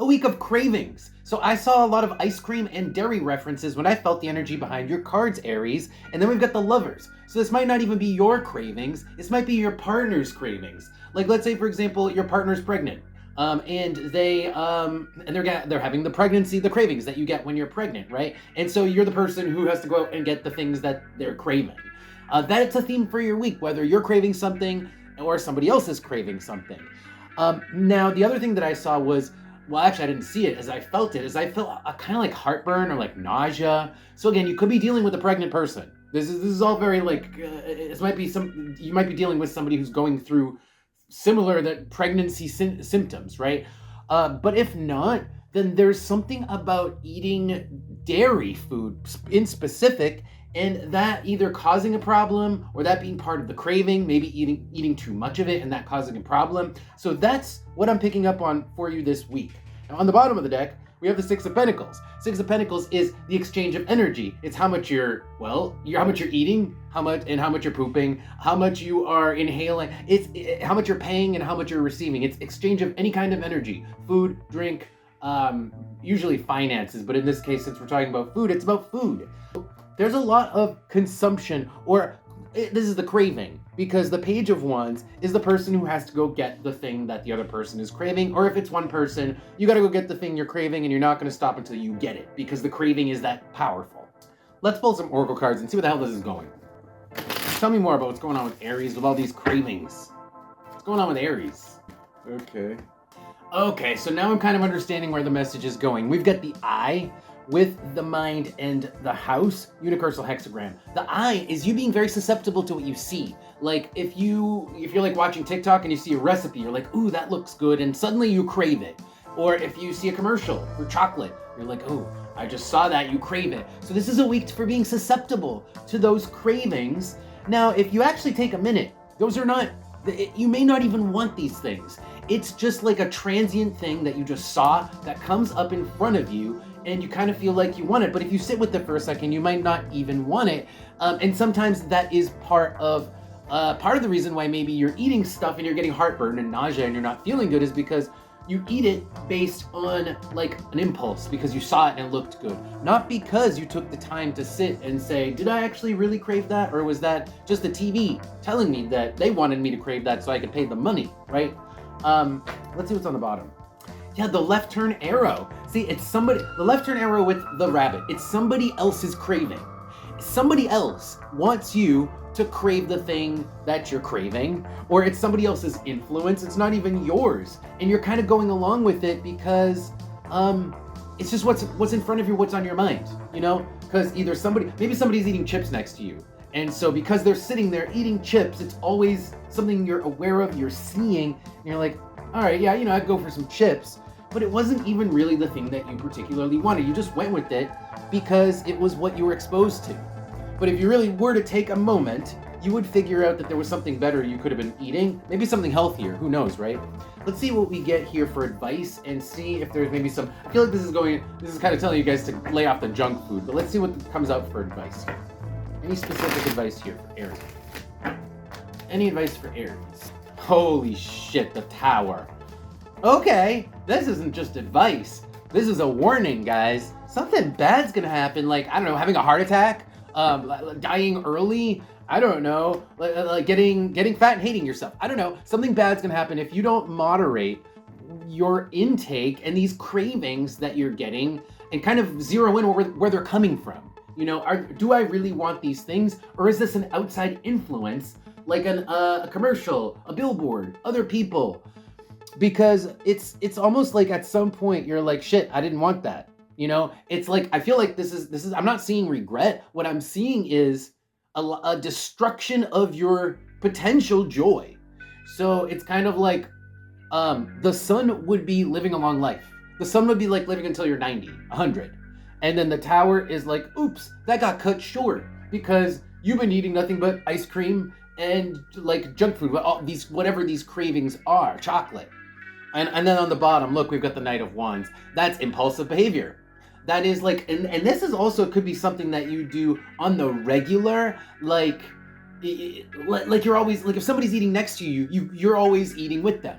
a week of cravings. So I saw a lot of ice cream and dairy references when I felt the energy behind your cards, Aries. And then we've got the lovers. So this might not even be your cravings. This might be your partner's cravings. Like, let's say, for example, your partner's pregnant. And they're having the pregnancy, the cravings that you get when you're pregnant, right? And so you're the person who has to go out and get the things that they're craving. That's a theme for your week, whether you're craving something or somebody else is craving something. Now, the other thing that I saw was, well, actually, I didn't see it, as I felt a kind of like heartburn or like nausea. So again, you could be dealing with a pregnant person. This is all very like, you might be dealing with somebody who's going through similar that pregnancy symptoms, right? But if not, then there's something about eating dairy food in specific, and that either causing a problem or that being part of the craving, maybe eating too much of it and that causing a problem. So that's what I'm picking up on for you this week. Now on the bottom of the deck, we have the Six of Pentacles. Six of Pentacles is the exchange of energy. It's how much how much you're eating, how much you're pooping, how much you are inhaling. It's how much you're paying and how much you're receiving. It's exchange of any kind of energy, food, drink, usually finances. But in this case, since we're talking about food, it's about food. There's a lot of consumption, this is the craving, because the Page of Wands is the person who has to go get the thing that the other person is craving, or if it's one person, you gotta go get the thing you're craving and you're not gonna stop until you get it, because the craving is that powerful. Let's pull some oracle cards and see where the hell this is going. Tell me more about what's going on with Aries with all these cravings. What's going on with Aries? Okay, so now I'm kind of understanding where the message is going. We've got the Eye with the Mind and the House, universal hexagram. The Eye is you being very susceptible to what you see. Like if you're like watching TikTok and you see a recipe, you're like, ooh, that looks good, and suddenly you crave it. Or if you see a commercial for chocolate, you're like, oh, I just saw that, you crave it. So this is a week for being susceptible to those cravings. Now, if you actually take a minute, you may not even want these things. It's just like a transient thing that you just saw that comes up in front of you, and you kind of feel like you want it, but if you sit with it for a second, you might not even want it. And sometimes that is part of the reason why maybe you're eating stuff and you're getting heartburn and nausea and you're not feeling good, is because you eat it based on like an impulse, because you saw it and it looked good. Not because you took the time to sit and say, did I actually really crave that? Or was that just the TV telling me that they wanted me to crave that so I could pay the money, right? Let's see what's on the bottom. Yeah, the left turn arrow. See, the left turn arrow with the rabbit. It's somebody else's craving. Somebody else wants you to crave the thing that you're craving, or it's somebody else's influence. It's not even yours. And you're kind of going along with it because it's just what's in front of you, what's on your mind, you know? Because maybe somebody's eating chips next to you. And so because they're sitting there eating chips, it's always something you're aware of, you're seeing, and you're like, all right, yeah, I'd go for some chips. But it wasn't even really the thing that you particularly wanted. You just went with it because it was what you were exposed to. But if you really were to take a moment, you would figure out that there was something better you could have been eating. Maybe something healthier, who knows, right? Let's see what we get here for advice and see if there's maybe some, I feel like this is kind of telling you guys to lay off the junk food, but let's see what comes out for advice here. Any specific advice here for Aries? Any advice for Aries? Holy shit, the Tower. Okay, this isn't just advice. This is a warning, guys. Something bad's gonna happen, like, I don't know, having a heart attack, dying early, I don't know, like getting fat and hating yourself. I don't know, something bad's gonna happen if you don't moderate your intake and these cravings that you're getting and kind of zero in where they're coming from. Do I really want these things, or is this an outside influence, like a commercial, a billboard, other people? Because it's almost like at some point you're like, shit, I didn't want that. It's like, I feel like this is, I'm not seeing regret. What I'm seeing is a destruction of your potential joy. So it's kind of like, the sun would be living a long life. The sun would be like living until you're 90, 100. And then the Tower is like, oops, that got cut short because you've been eating nothing but ice cream and like junk food, whatever these cravings are, chocolate. And then on the bottom, look, we've got the Knight of Wands. That's impulsive behavior. That is like, and this is also could be something that you do on the regular, like you're always, like if somebody's eating next to you, you're always eating with them.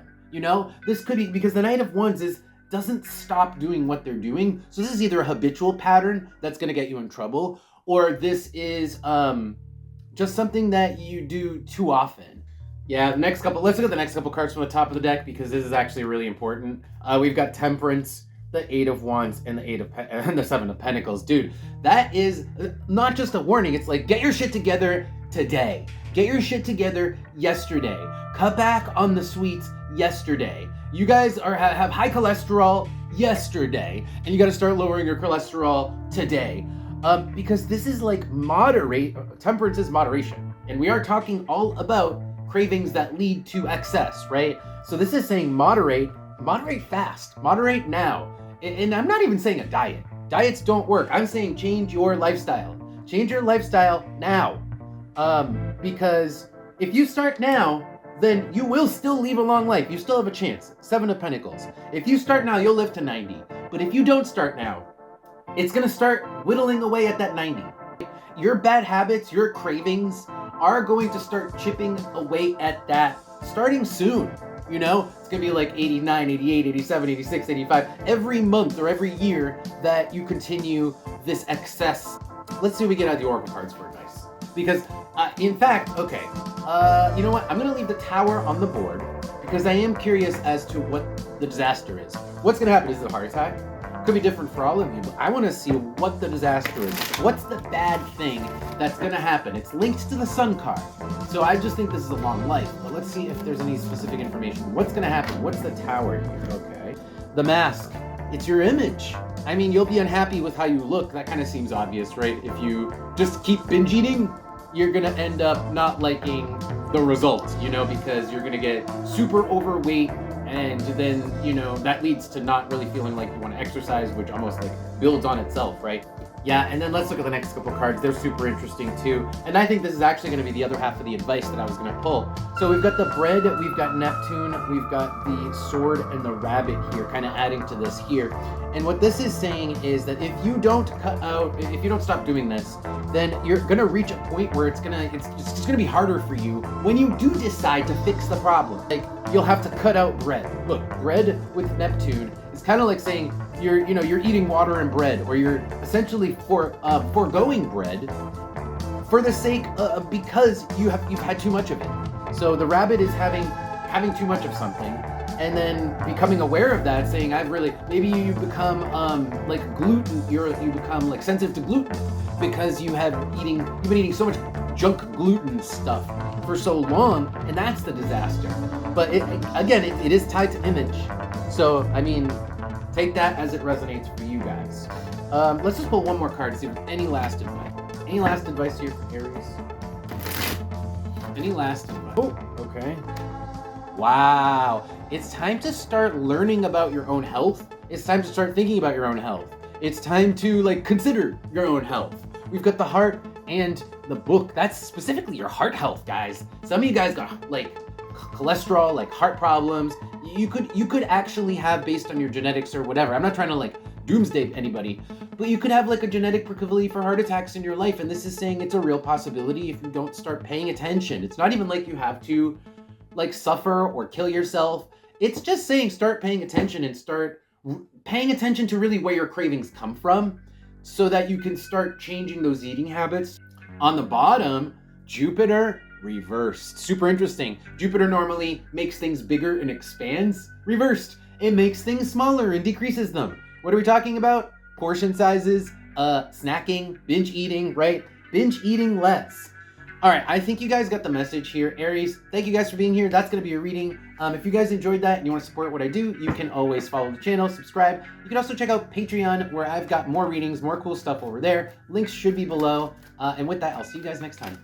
This could be, because the Knight of Wands is doesn't stop doing what they're doing. So this is either a habitual pattern that's going to get you in trouble, or this is just something that you do too often. Yeah, let's look at the next couple cards from the top of the deck, because this is actually really important. We've got Temperance, the Eight of Wands, and the Seven of Pentacles. Dude, that is not just a warning. It's like, get your shit together today. Get your shit together yesterday. Cut back on the sweets yesterday. You guys have high cholesterol yesterday, and you got to start lowering your cholesterol today. Because this is like temperance is moderation. And we are talking all about cravings that lead to excess, right? So this is saying moderate fast, moderate now. And I'm not even saying a diet. Diets don't work. I'm saying change your lifestyle. Change your lifestyle now. Because if you start now, then you will still leave a long life. You still have a chance. Seven of Pentacles. If you start now, you'll live to 90. But if you don't start now, it's going to start whittling away at that 90. Your bad habits, your cravings are going to start chipping away at that starting soon. You know, it's going to be like 89, 88, 87, 86, 85 every month or every year that you continue this excess. Let's see what we get out of the Oracle cards for advice. Because, in fact, okay, you know what? I'm going to leave the Tower on the board because I am curious as to what the disaster is. What's going to happen? Is it a heart attack? Could be different for all of you, but I want to see what the disaster is. What's the bad thing that's going to happen? It's linked to the Sun card. So I just think this is a long life, but let's see if there's any specific information. What's going to happen? What's the Tower here? Okay. The Mask. It's your image. I mean, you'll be unhappy with how you look. That kind of seems obvious, right? If you just keep binge eating, you're going to end up not liking the results, you know, because you're going to get super overweight. And then, you know, that leads to not really feeling like you want to exercise, which almost like builds on itself, right? Yeah, and then let's look at the next couple cards. They're super interesting too. And I think this is actually going to be the other half of the advice that I was going to pull. So we've got the Bread, we've got Neptune, we've got the Sword and the Rabbit here, kind of adding to this here. And what this is saying is that if you don't stop doing this, then you're going to reach a point where it's just going to be harder for you when you do decide to fix the problem. Like, you'll have to cut out bread. Look, bread with Neptune is kind of like saying you're eating water and bread, or you're essentially foregoing bread for the sake of because you've had too much of it. So the Rabbit is having too much of something, and then becoming aware of that, saying maybe you become like gluten. You become like sensitive to gluten because you've been eating so much junk gluten stuff for so long, and that's the disaster. But it is tied to image. So I mean, take that as it resonates for you guys. Let's just pull one more card to see if there's any last advice. Any last advice here for Aries? Any last advice? Oh, okay. Wow. It's time to start learning about your own health. It's time to start thinking about your own health. It's time to consider your own health. We've got the Heart and the Book. That's specifically your heart health, guys. Some of you guys got cholesterol, heart problems. You could actually have, based on your genetics or whatever. I'm not trying to doomsday anybody, but you could have a genetic proclivity for heart attacks in your life, and this is saying it's a real possibility if you don't start paying attention. It's not even like you have to suffer or kill yourself. It's just saying start paying attention and start paying attention to really where your cravings come from, so that you can start changing those eating habits. On the bottom, Jupiter reversed. Super interesting. Jupiter normally makes things bigger and expands. Reversed. It makes things smaller and decreases them. What are we talking about? Portion sizes, snacking, binge eating, right? Binge eating less. All right, I think you guys got the message here. Aries, thank you guys for being here. That's going to be a reading. If you guys enjoyed that and you want to support what I do, you can always follow the channel, subscribe. You can also check out Patreon, where I've got more readings, more cool stuff over there. Links should be below. And with that, I'll see you guys next time.